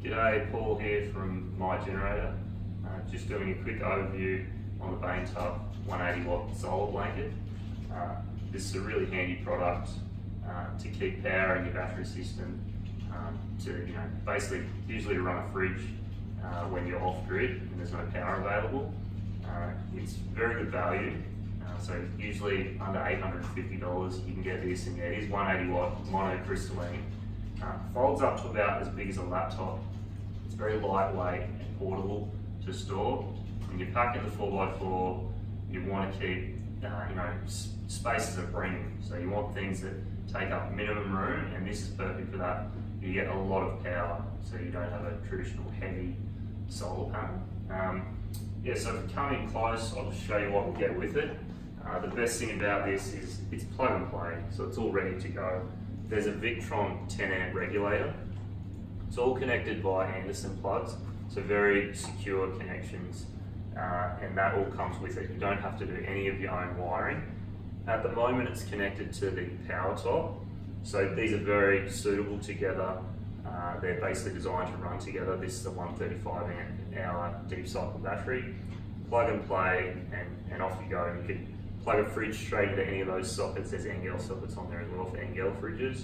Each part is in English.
G'day, Paul here from My Generator. Just doing a quick overview on the BAINTUFF 180 watt solar blanket. This is a really handy product to keep power in your battery system, basically usually to run a fridge when you're off grid and there's no power available. It's very good value. So usually under $850 you can get this, and yeah, it is 180 watt monocrystalline. Folds up to about as big as a laptop. It's very lightweight and portable to store. When you're packing the 4x4, you want to keep space as a premium. So you want things that take up minimum room, and this is perfect for that. You get a lot of power, so you don't have a traditional heavy solar panel. So if you come in close, I'll just show you what we get with it. The best thing about this is it's plug and play, so it's all ready to go. There's a Victron 10 amp regulator. It's all connected via Anderson plugs, so very secure connections, and that all comes with it. You don't have to do any of your own wiring. At the moment it's connected to the power top, so these are very suitable together. They're basically designed to run together. This is a 135 amp hour deep cycle battery. Plug and play, and off you go. You can plug a fridge straight into any of those sockets. There's Engel sockets on there as well for Engel fridges.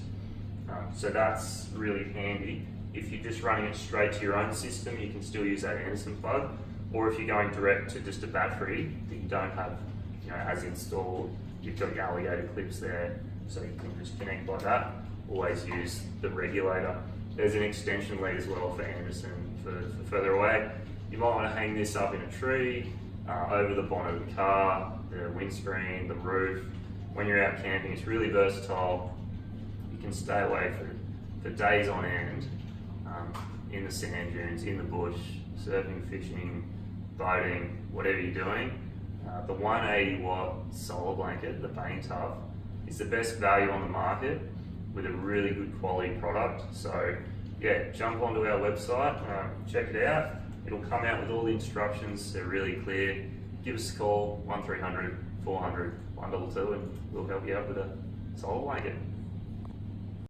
So that's really handy. If you're just running it straight to your own system, you can still use that Anderson plug. Or if you're going direct to just a battery that you don't have as installed, you've got your alligator clips there, so you can just connect like that. Always use the regulator. There's an extension lead as well for Anderson for further away. You might want to hang this up in a tree, over the bonnet of the car, the windscreen, the roof. When you're out camping, it's really versatile. You can stay away for days on end, in the sand dunes, in the bush, surfing, fishing, boating, whatever you're doing. The 180 watt solar blanket, the BAINTUFF, is the best value on the market with a really good quality product. So yeah, jump onto our website, check it out. It'll come out with all the instructions. They're really clear. Give us a call, 1300 400 122, and we'll help you out with a solar blanket.